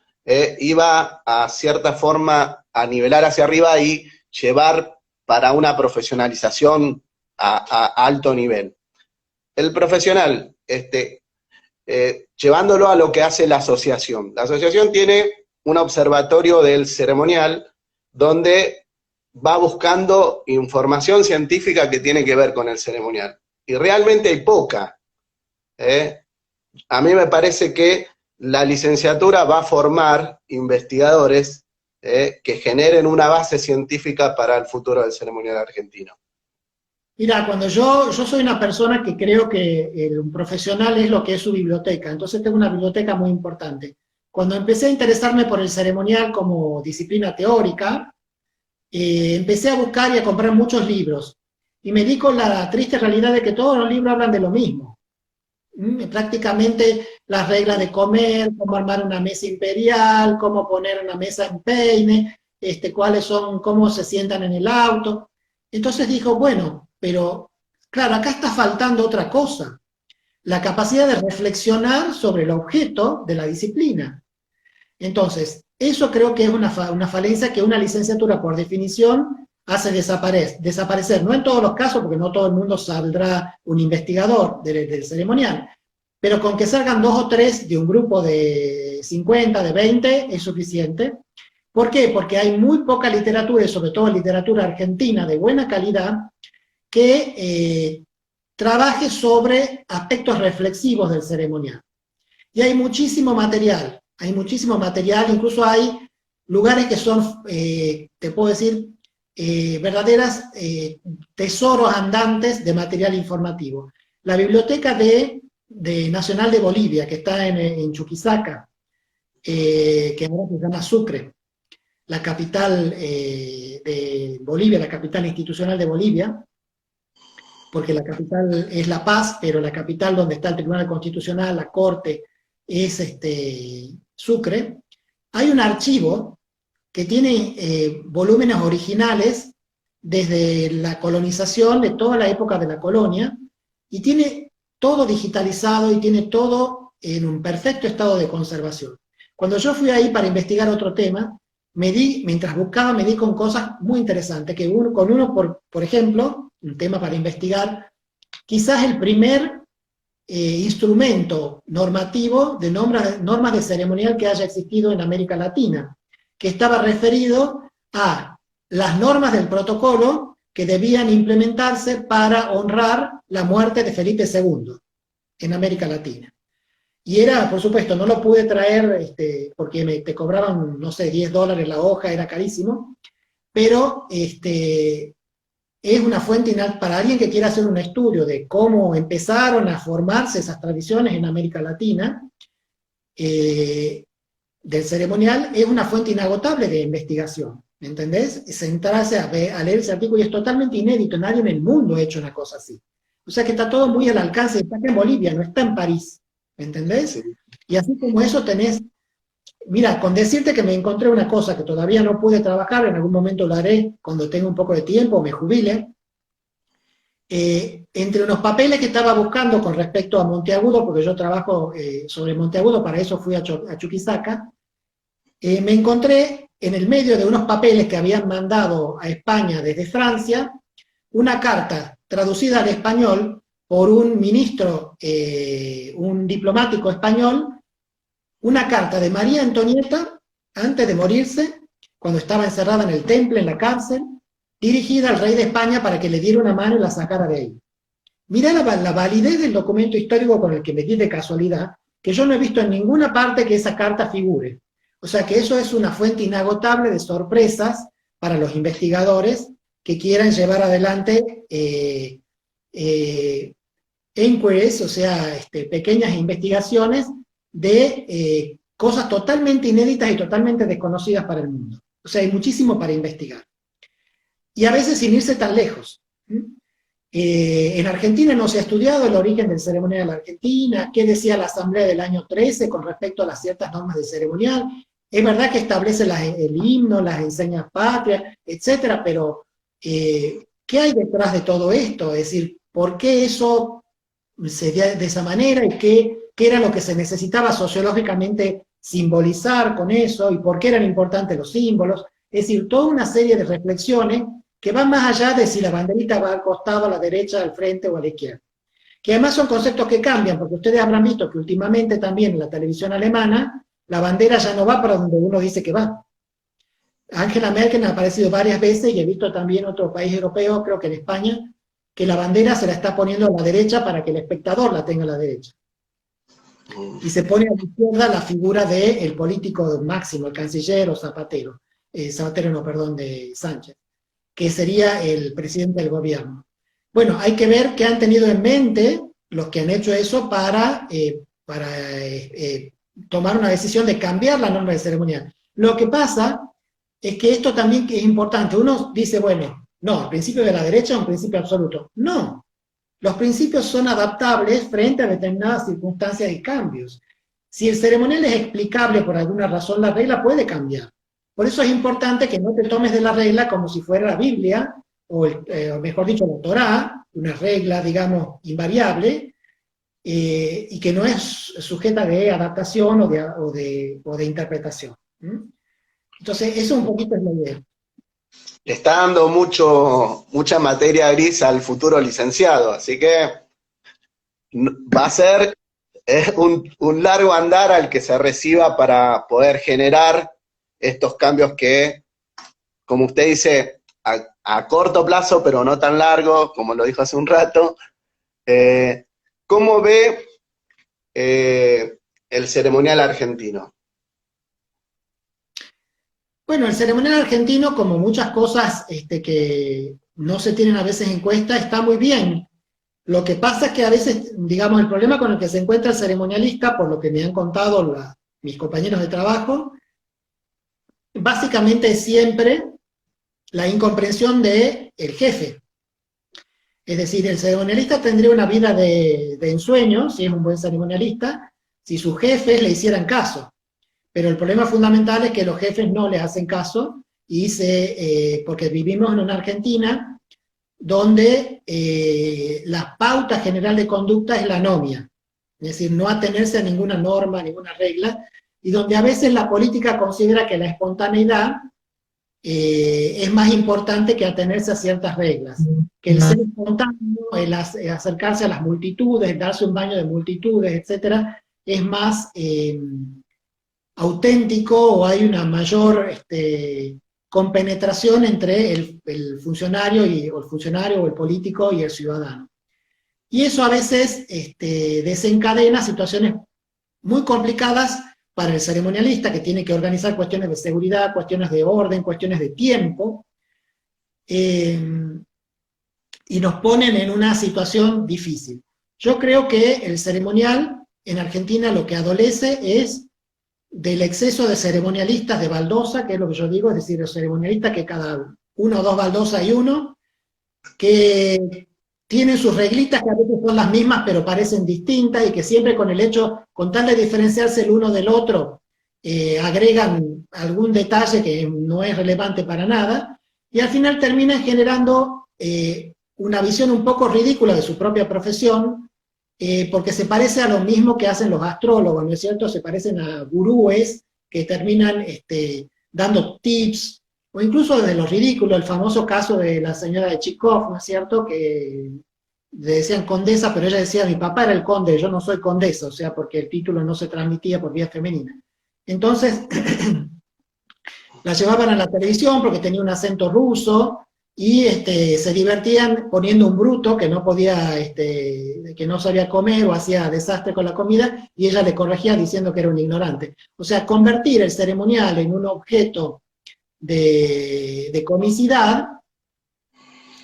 [SPEAKER 1] iba a cierta forma a nivelar hacia arriba y llevar para una profesionalización a alto nivel. El profesional, llevándolo a lo que hace la asociación. La asociación tiene un observatorio del ceremonial donde va buscando información científica que tiene que ver con el ceremonial. Y realmente hay poca. A mí me parece que la licenciatura va a formar investigadores que generen una base científica para el futuro del ceremonial argentino.
[SPEAKER 2] Mira, cuando yo soy una persona que creo que un profesional es lo que es su biblioteca, entonces tengo una biblioteca muy importante. Cuando empecé a interesarme por el ceremonial como disciplina teórica, empecé a buscar y a comprar muchos libros, y me di con la triste realidad de que todos los libros hablan de lo mismo. Prácticamente las reglas de comer, cómo armar una mesa imperial, cómo poner una mesa en peine, cuáles son, cómo se sientan en el auto. Entonces dijo, bueno, pero claro, acá está faltando otra cosa, la capacidad de reflexionar sobre el objeto de la disciplina. Entonces, eso creo que es una falencia que una licenciatura, por definición, hace desaparecer. No en todos los casos, porque no todo el mundo saldrá un investigador del ceremonial, pero con que salgan 2 o 3 de un grupo de 50, de 20, es suficiente. ¿Por qué? Porque hay muy poca literatura, y sobre todo literatura argentina de buena calidad, que trabaje sobre aspectos reflexivos del ceremonial. Y hay muchísimo material, incluso hay lugares que son, te puedo decir, verdaderas tesoros andantes de material informativo. La Biblioteca Nacional de Bolivia, que está en Chuquisaca, que ahora se llama Sucre, la capital de Bolivia, la capital institucional de Bolivia, porque la capital es La Paz, pero la capital donde está el Tribunal Constitucional, la Corte, es Sucre. Hay un archivo que tiene volúmenes originales desde la colonización, de toda la época de la colonia, y tiene todo digitalizado y tiene todo en un perfecto estado de conservación. Cuando yo fui ahí para investigar otro tema, mientras buscaba, me di con cosas muy interesantes, que por ejemplo, un tema para investigar, quizás el primer instrumento normativo de normas de ceremonial que haya existido en América Latina, que estaba referido a las normas del protocolo que debían implementarse para honrar la muerte de Felipe II en América Latina. Y era, por supuesto, no lo pude traer porque te cobraban, no sé, $10 la hoja, era carísimo, pero es una fuente para alguien que quiera hacer un estudio de cómo empezaron a formarse esas tradiciones en América Latina, del ceremonial, es una fuente inagotable de investigación, ¿me entendés? Sentarse a leer ese artículo, y es totalmente inédito, nadie en el mundo ha hecho una cosa así. O sea que está todo muy al alcance, está acá en Bolivia, no está en París, ¿me entendés? Sí. Y así como eso tenés, mira, con decirte que me encontré una cosa que todavía no pude trabajar, en algún momento lo haré cuando tenga un poco de tiempo, me jubile, entre unos papeles que estaba buscando con respecto a Monteagudo, porque yo trabajo sobre Monteagudo, para eso fui a Chuquisaca, me encontré en el medio de unos papeles que habían mandado a España desde Francia, una carta traducida al español por un ministro, un diplomático español, una carta de María Antonieta, antes de morirse, cuando estaba encerrada en el Temple, en la cárcel, dirigida al rey de España para que le diera una mano y la sacara de ahí. Mirá la validez del documento histórico con el que me di de casualidad, que yo no he visto en ninguna parte que esa carta figure. O sea que eso es una fuente inagotable de sorpresas para los investigadores que quieran llevar adelante inquiries, o sea, pequeñas investigaciones de cosas totalmente inéditas y totalmente desconocidas para el mundo. O sea, hay muchísimo para investigar. Y a veces sin irse tan lejos. En Argentina no se ha estudiado el origen del ceremonial en Argentina, qué decía la Asamblea del año 13 con respecto a las ciertas normas del ceremonial. Es verdad que establece el himno, las enseñas patrias, etcétera, pero ¿qué hay detrás de todo esto? Es decir, ¿por qué eso se dio de esa manera y qué era lo que se necesitaba sociológicamente simbolizar con eso y por qué eran importantes los símbolos? Es decir, toda una serie de reflexiones que van más allá de si la banderita va al costado, a la derecha, al frente o a la izquierda. Que además son conceptos que cambian, porque ustedes habrán visto que últimamente también en la televisión alemana la bandera ya no va para donde uno dice que va. Angela Merkel ha aparecido varias veces y he visto también en otros países europeos, creo que en España, que la bandera se la está poniendo a la derecha para que el espectador la tenga a la derecha. Y se pone a la izquierda la figura del político máximo, el canciller o Zapatero. Zapatero no, perdón, de Sánchez, que sería el presidente del gobierno. Bueno, hay que ver qué han tenido en mente los que han hecho eso para tomar una decisión de cambiar la norma del ceremonial. Lo que pasa es que esto también es importante. Uno dice, bueno, no, el principio de la derecha es un principio absoluto. No, los principios son adaptables frente a determinadas circunstancias y cambios. Si el ceremonial es explicable por alguna razón, la regla puede cambiar. Por eso es importante que no te tomes de la regla como si fuera la Biblia, o mejor dicho, la Torá, una regla, digamos, invariable, y que no es sujeta de adaptación o de interpretación. Entonces, eso un poquito es la idea.
[SPEAKER 1] Le está dando mucha materia gris al futuro licenciado, así que va a ser un largo andar al que se reciba para poder generar estos cambios que, como usted dice, a corto plazo, pero no tan largo, como lo dijo hace un rato. ¿Cómo ve el ceremonial argentino?
[SPEAKER 2] Bueno, el ceremonial argentino, como muchas cosas que no se tienen a veces en cuenta, está muy bien. Lo que pasa es que a veces, digamos, el problema con el que se encuentra el ceremonialista, por lo que me han contado mis compañeros de trabajo, básicamente es siempre la incomprensión del jefe. Es decir, el ceremonialista tendría una vida de ensueño, si es un buen ceremonialista, si sus jefes le hicieran caso. Pero el problema fundamental es que los jefes no les hacen caso, porque vivimos en una Argentina donde la pauta general de conducta es la anomia, es decir, no atenerse a ninguna norma, ninguna regla, y donde a veces la política considera que la espontaneidad es más importante que atenerse a ciertas reglas, que el ser espontáneo, el acercarse a las multitudes, darse un baño de multitudes, etcétera, es más auténtico, o hay una mayor compenetración entre el funcionario o el político y el ciudadano. Y eso a veces desencadena situaciones muy complicadas para el ceremonialista, que tiene que organizar cuestiones de seguridad, cuestiones de orden, cuestiones de tiempo, y nos ponen en una situación difícil. Yo creo que el ceremonial en Argentina lo que adolece es del exceso de ceremonialistas de baldosa, que es lo que yo digo, es decir, los ceremonialistas que cada uno o dos baldosas hay uno, que tienen sus reglitas que a veces son las mismas pero parecen distintas, y que siempre con tal de diferenciarse el uno del otro, agregan algún detalle que no es relevante para nada, y al final terminan generando una visión un poco ridícula de su propia profesión, porque se parece a lo mismo que hacen los astrólogos, ¿no es cierto? Se parecen a gurúes que terminan dando tips, o incluso de lo ridículo, el famoso caso de la señora de Chikov, ¿no es cierto? Que le decían condesa, pero ella decía, mi papá era el conde, yo no soy condesa, o sea, porque el título no se transmitía por vía femenina. Entonces, la llevaban a la televisión porque tenía un acento ruso, y se divertían poniendo un bruto que no podía, que no sabía comer o hacía desastre con la comida, y ella le corregía diciendo que era un ignorante. O sea, convertir el ceremonial en un objeto de comicidad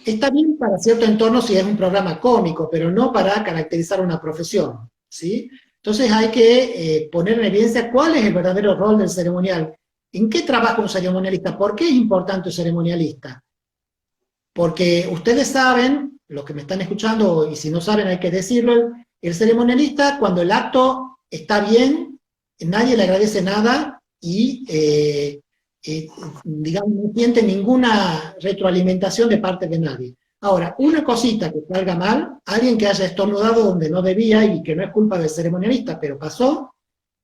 [SPEAKER 2] está bien para cierto entorno si es un programa cómico, pero no para caracterizar una profesión, ¿sí? Entonces hay que poner en evidencia cuál es el verdadero rol del ceremonial. ¿En qué trabaja un ceremonialista? ¿Por qué es importante un ceremonialista? Porque ustedes saben, los que me están escuchando, y si no saben hay que decirlo, el ceremonialista, cuando el acto está bien, nadie le agradece nada y, digamos, no siente ninguna retroalimentación de parte de nadie. Ahora, una cosita que salga mal, alguien que haya estornudado donde no debía y que no es culpa del ceremonialista, pero pasó,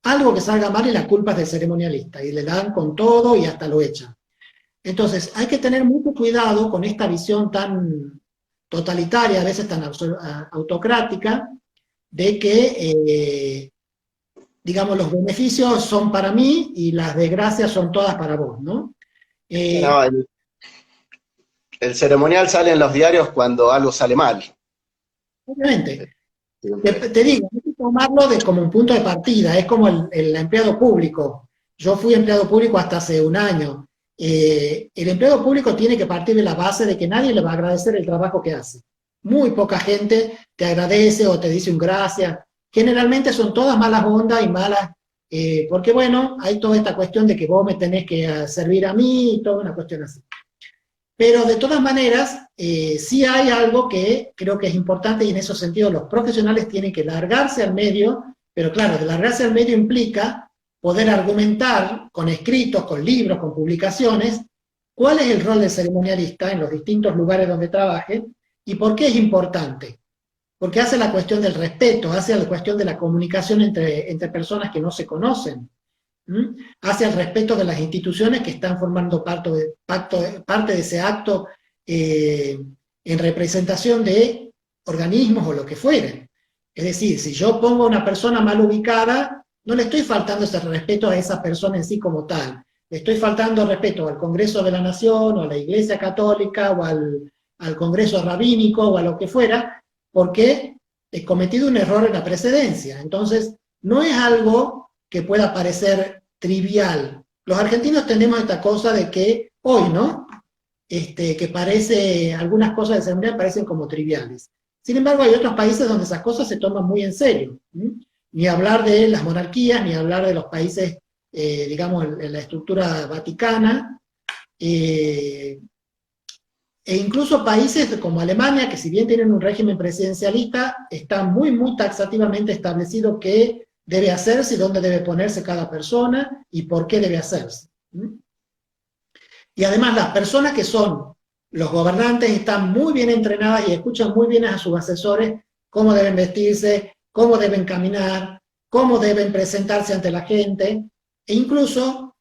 [SPEAKER 2] algo que salga mal y la culpa es del ceremonialista, y le dan con todo y hasta lo echan. Entonces, hay que tener mucho cuidado con esta visión tan totalitaria, a veces tan autocrática, de que, digamos, los beneficios son para mí y las desgracias son todas para vos, ¿no?
[SPEAKER 1] No, el ceremonial sale en los diarios cuando algo sale mal.
[SPEAKER 2] Obviamente. Te digo, hay que tomarlo como un punto de partida, es como el empleado público. Yo fui empleado público hasta hace un año. El empleado público tiene que partir de la base de que nadie le va a agradecer el trabajo que hace. Muy poca gente te agradece o te dice un gracias. Generalmente son todas malas ondas y malas, porque bueno, hay toda esta cuestión de que vos me tenés que servir a mí y toda una cuestión así. Pero de todas maneras, sí hay algo que creo que es importante, y en esos sentidos los profesionales tienen que largarse al medio, pero claro, de largarse al medio implica poder argumentar con escritos, con libros, con publicaciones, cuál es el rol del ceremonialista en los distintos lugares donde trabaje y por qué es importante. Porque hace la cuestión del respeto, hace la cuestión de la comunicación entre personas que no se conocen, hacia el respeto de las instituciones que están formando parte de ese acto, en representación de organismos o lo que fuere. Es decir, si yo pongo a una persona mal ubicada, no le estoy faltando ese respeto a esa persona en sí como tal, le estoy faltando respeto al Congreso de la Nación, o a la Iglesia Católica, o al Congreso Rabínico, o a lo que fuera, porque he cometido un error en la precedencia. Entonces, no es algo que pueda parecer trivial. Los argentinos tenemos esta cosa de que hoy, ¿no? Que parece, algunas cosas de seguridad parecen como triviales. Sin embargo, hay otros países donde esas cosas se toman muy en serio. Ni hablar de las monarquías, ni hablar de los países, digamos, en la estructura vaticana, e incluso países como Alemania, que si bien tienen un régimen presidencialista, está muy, muy taxativamente establecido qué debe hacerse y dónde debe ponerse cada persona y por qué debe hacerse. Y además las personas que son los gobernantes están muy bien entrenadas y escuchan muy bien a sus asesores cómo deben vestirse, cómo deben caminar, cómo deben presentarse ante la gente, e incluso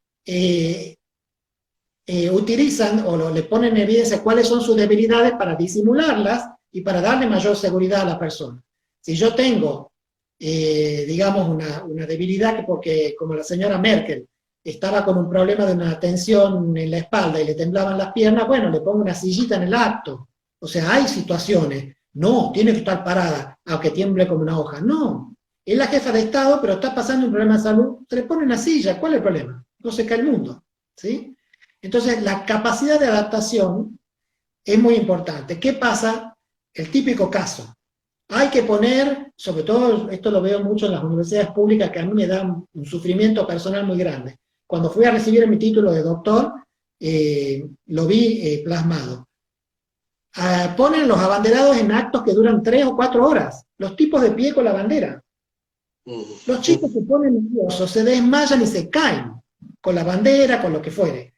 [SPEAKER 2] utilizan o le ponen en evidencia cuáles son sus debilidades para disimularlas y para darle mayor seguridad a la persona. Si yo tengo, digamos, una debilidad, porque como la señora Merkel estaba con un problema de una tensión en la espalda y le temblaban las piernas, bueno, le pongo una sillita en el acto. O sea, hay situaciones. No, tiene que estar parada, aunque tiemble como una hoja. No, es la jefa de Estado, pero está pasando un problema de salud, se le pone una silla, ¿cuál es el problema? No se cae el mundo, ¿sí? Entonces, la capacidad de adaptación es muy importante. ¿Qué pasa? El típico caso. Hay que poner, sobre todo, esto lo veo mucho en las universidades públicas, que a mí me da un sufrimiento personal muy grande. Cuando fui a recibir mi título de doctor, lo vi plasmado. Ponen los abanderados en actos que duran 3 o 4 horas. Los tipos de pie con la bandera. Los chicos se ponen nerviosos, se desmayan y se caen con la bandera, con lo que fuere.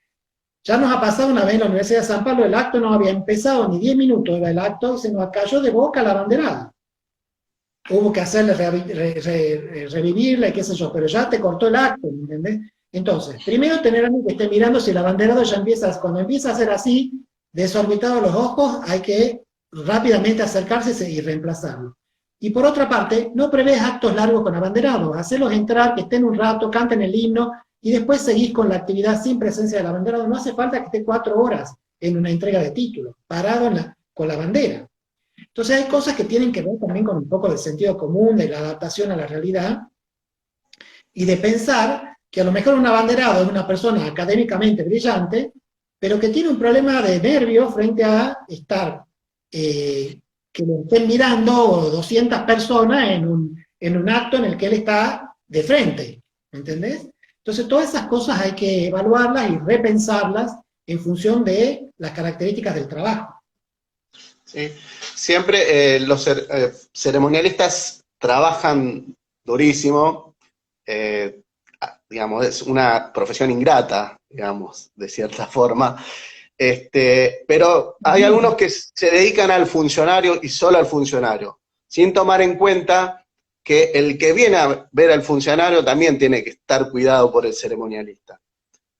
[SPEAKER 2] Ya nos ha pasado una vez en la Universidad de San Pablo, el acto no había empezado ni 10 minutos, era el acto, y se nos cayó de boca la banderada. Hubo que hacerle revivirla, qué sé yo, pero ya te cortó el acto, ¿me entendés? Entonces, primero tener a alguien que esté mirando si la banderada ya empieza, cuando empieza a ser así, desorbitados los ojos, hay que rápidamente acercarse y reemplazarlo. Y por otra parte, no prevés actos largos con abanderados, hacerlos entrar, que estén un rato, canten el himno, y después seguís con la actividad sin presencia del abanderado. No hace falta que esté 4 horas en una entrega de títulos, parado con la bandera. Entonces hay cosas que tienen que ver también con un poco del sentido común, de la adaptación a la realidad, y de pensar que a lo mejor un abanderado es una persona académicamente brillante, pero que tiene un problema de nervio frente a estar, que lo estén mirando 200 personas en un acto en el que él está de frente, ¿me entendés? Entonces todas esas cosas hay que evaluarlas y repensarlas en función de las características del trabajo.
[SPEAKER 1] Sí. Siempre los ceremonialistas trabajan durísimo, digamos, es una profesión ingrata, digamos, de cierta forma, pero hay algunos que se dedican al funcionario y solo al funcionario, sin tomar en cuenta que el que viene a ver al funcionario también tiene que estar cuidado por el ceremonialista.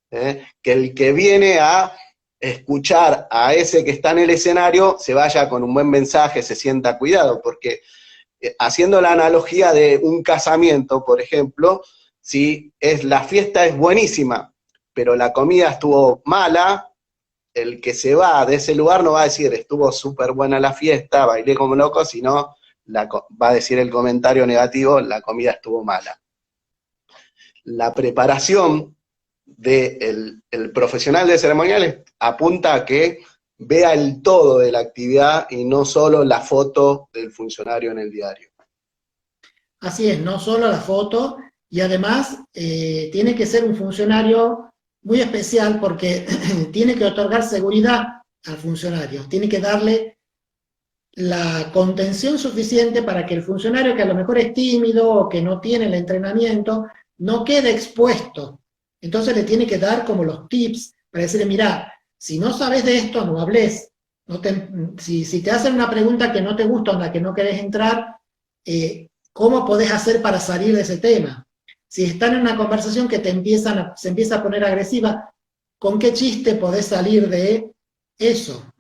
[SPEAKER 1] Que el que viene a escuchar a ese que está en el escenario se vaya con un buen mensaje, se sienta cuidado, porque haciendo la analogía de un casamiento, por ejemplo, si la fiesta es buenísima, pero la comida estuvo mala, el que se va de ese lugar no va a decir estuvo súper buena la fiesta, bailé como loco, sino va a decir el comentario negativo, la comida estuvo mala. La preparación del profesional de ceremoniales apunta a que vea el todo de la actividad y no solo la foto del funcionario en el diario.
[SPEAKER 2] Así es, no solo la foto, y además tiene que ser un funcionario muy especial porque tiene que otorgar seguridad al funcionario, tiene que darle la contención suficiente para que el funcionario que a lo mejor es tímido o que no tiene el entrenamiento, no quede expuesto. Entonces le tiene que dar como los tips para decirle, mira, si no sabes de esto, no hables. Si te hacen una pregunta que no te gusta o en la que no querés entrar, ¿cómo podés hacer para salir de ese tema? Si están en una conversación que se empieza a poner agresiva, ¿con qué chiste podés salir de eso?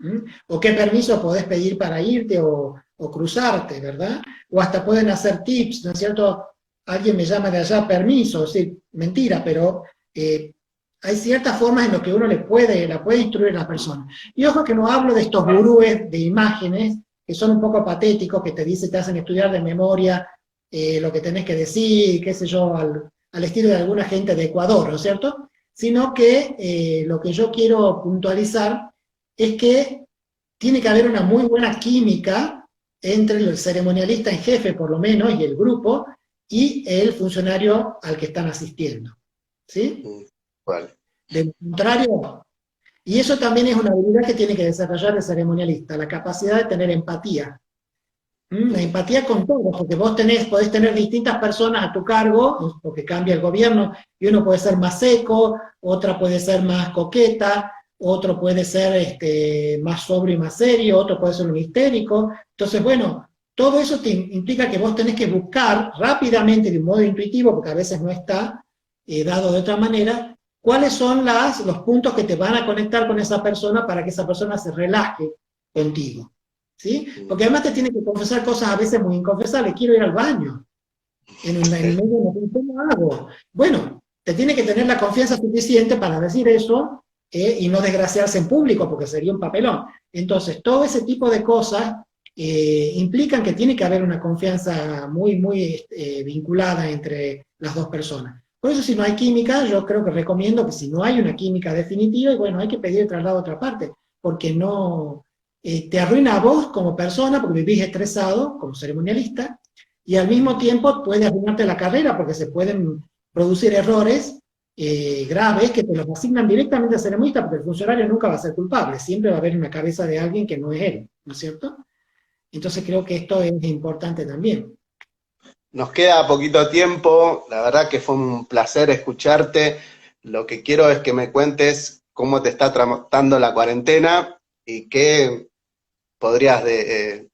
[SPEAKER 2] ¿O qué permiso podés pedir para irte o cruzarte, verdad? O hasta pueden hacer tips, ¿no es cierto? Alguien me llama de allá permiso, sí, mentira, pero hay ciertas formas en las que uno la puede instruir a la persona. Y ojo que no hablo de estos gurúes de imágenes, que son un poco patéticos, que te hacen estudiar de memoria lo que tenés que decir, qué sé yo, al estilo de alguna gente de Ecuador, ¿no es cierto? Sino que lo que yo quiero puntualizar es que tiene que haber una muy buena química entre el ceremonialista en jefe, por lo menos, y el grupo, y el funcionario al que están asistiendo. ¿Sí?
[SPEAKER 1] Vale.
[SPEAKER 2] De lo contrario, y eso también es una habilidad que tiene que desarrollar el ceremonialista, la capacidad de tener empatía. La empatía con todos, porque vos podés tener distintas personas a tu cargo, porque cambia el gobierno, y uno puede ser más seco, otra puede ser más coqueta, otro puede ser más sobrio y más serio, otro puede ser un histérico. Entonces, bueno, todo eso implica que vos tenés que buscar rápidamente, de un modo intuitivo, porque a veces no está dado de otra manera, cuáles son los puntos que te van a conectar con esa persona para que esa persona se relaje contigo. ¿Sí? Porque además te tiene que confesar cosas a veces muy inconfesables. Quiero ir al baño. En medio de ¿cómo hago? Bueno, te tiene que tener la confianza suficiente para decir eso y no desgraciarse en público, porque sería un papelón. Entonces, todo ese tipo de cosas implican que tiene que haber una confianza muy, muy vinculada entre las dos personas. Por eso, si no hay química, yo creo que recomiendo que si no hay una química definitiva, y bueno, hay que pedir el traslado a otra parte, porque no... te arruina a vos como persona, porque vivís estresado como ceremonialista, y al mismo tiempo puede arruinarte la carrera, porque se pueden producir errores graves que te los asignan directamente al ceremonista, porque el funcionario nunca va a ser culpable, siempre va a haber una cabeza de alguien que no es él, ¿no es cierto? Entonces creo que esto es importante también.
[SPEAKER 1] Nos queda poquito tiempo, la verdad que fue un placer escucharte. Lo que quiero es que me cuentes cómo te está tratando la cuarentena y qué podrías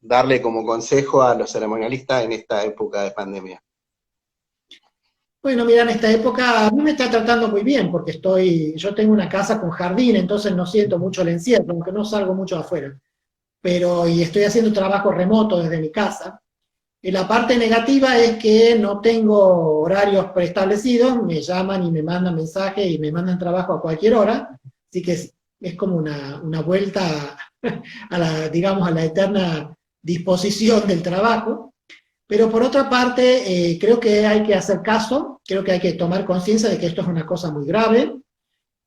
[SPEAKER 1] darle como consejo a los ceremonialistas en esta época de pandemia.
[SPEAKER 2] Bueno, mira, en esta época a mí me está tratando muy bien porque yo tengo una casa con jardín, entonces no siento mucho el encierro, aunque no salgo mucho afuera. Y estoy haciendo trabajo remoto desde mi casa. Y la parte negativa es que no tengo horarios preestablecidos, me llaman y me mandan mensajes y me mandan trabajo a cualquier hora, así que es como una vuelta a digamos, a la eterna disposición del trabajo. Pero por otra parte, creo que hay que hacer caso, creo que hay que tomar conciencia de que esto es una cosa muy grave,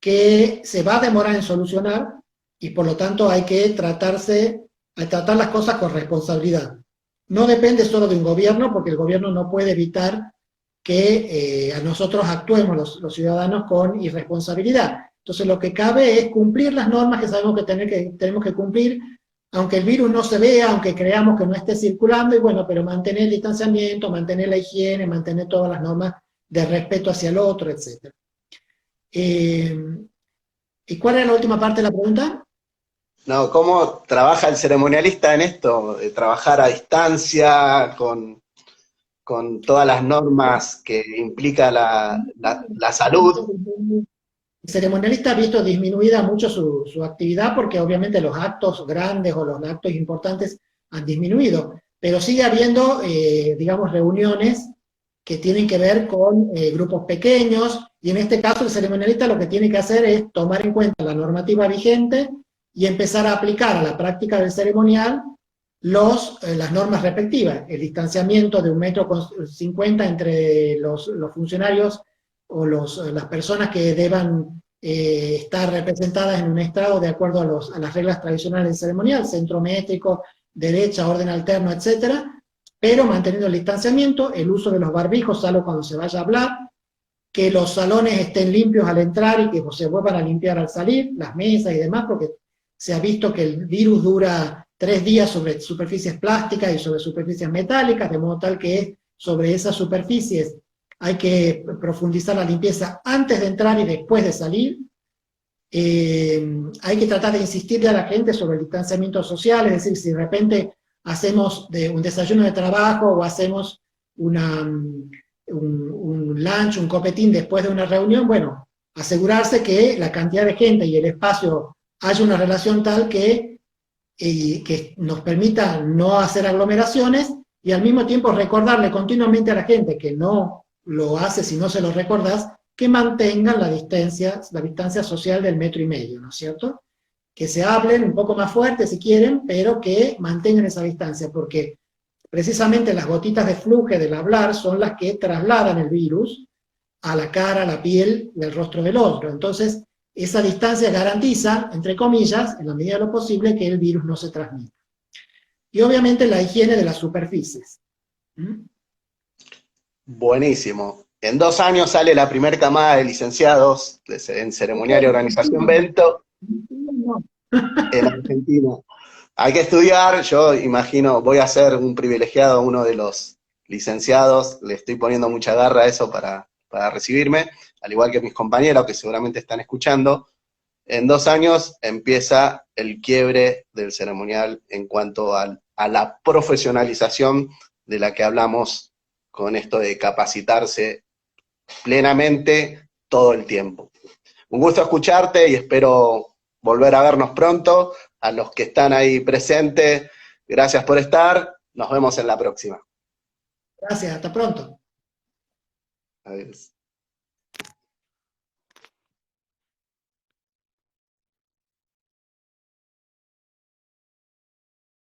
[SPEAKER 2] que se va a demorar en solucionar y por lo tanto hay que tratar las cosas con responsabilidad. No depende solo de un gobierno, porque el gobierno no puede evitar que a nosotros actuemos los ciudadanos con irresponsabilidad. Entonces lo que cabe es cumplir las normas que sabemos que tenemos que cumplir, aunque el virus no se vea, aunque creamos que no esté circulando, y bueno, pero mantener el distanciamiento, mantener la higiene, mantener todas las normas de respeto hacia el otro, etc. ¿Y cuál era la última parte de la pregunta?
[SPEAKER 1] No, ¿cómo trabaja el ceremonialista en esto? De trabajar a distancia, con todas las normas que implica la salud.
[SPEAKER 2] El ceremonialista ha visto disminuida mucho su actividad porque obviamente los actos grandes o los actos importantes han disminuido, pero sigue habiendo, digamos, reuniones que tienen que ver con grupos pequeños, y en este caso el ceremonialista lo que tiene que hacer es tomar en cuenta la normativa vigente y empezar a aplicar a la práctica del ceremonial las normas respectivas, el distanciamiento de 1,50 m entre los funcionarios o las personas que deban estar representadas en un estrado de acuerdo a las reglas tradicionales del ceremonial, centro métrico, derecha, orden alterno, etcétera, pero manteniendo el distanciamiento, el uso de los barbijos, salvo cuando se vaya a hablar, que los salones estén limpios al entrar y que se vuelvan a limpiar al salir, las mesas y demás, porque se ha visto que el virus dura 3 días sobre superficies plásticas y sobre superficies metálicas, de modo tal que sobre esas superficies hay que profundizar la limpieza antes de entrar y después de salir. Hay que tratar de insistirle a la gente sobre el distanciamiento social, es decir, si de repente hacemos un desayuno de trabajo o hacemos un lunch, un copetín después de una reunión, bueno, asegurarse que la cantidad de gente y el espacio haya una relación tal que nos permita no hacer aglomeraciones, y al mismo tiempo recordarle continuamente a la gente que no lo hace si no se lo recordás, que mantengan la distancia social del 1,5 m, ¿no es cierto? Que se hablen un poco más fuerte si quieren, pero que mantengan esa distancia, porque precisamente las gotitas de fluje del hablar son las que trasladan el virus a la cara, a la piel y al rostro del otro. Entonces, esa distancia garantiza, entre comillas, en la medida de lo posible, que el virus no se transmita. Y obviamente la higiene de las superficies.
[SPEAKER 1] Buenísimo. En 2 años sale la primera camada de licenciados en ceremonial y organización Bento en Argentina. Hay que estudiar, yo imagino, voy a ser un privilegiado, uno de los licenciados, le estoy poniendo mucha garra a eso para recibirme, al igual que mis compañeros que seguramente están escuchando. En 2 años empieza el quiebre del ceremonial en cuanto a la profesionalización de la que hablamos con esto de capacitarse plenamente todo el tiempo. Un gusto escucharte y espero volver a vernos pronto. A los que están ahí presentes, gracias por estar. Nos vemos en la próxima.
[SPEAKER 2] Gracias, hasta pronto.
[SPEAKER 1] Adiós.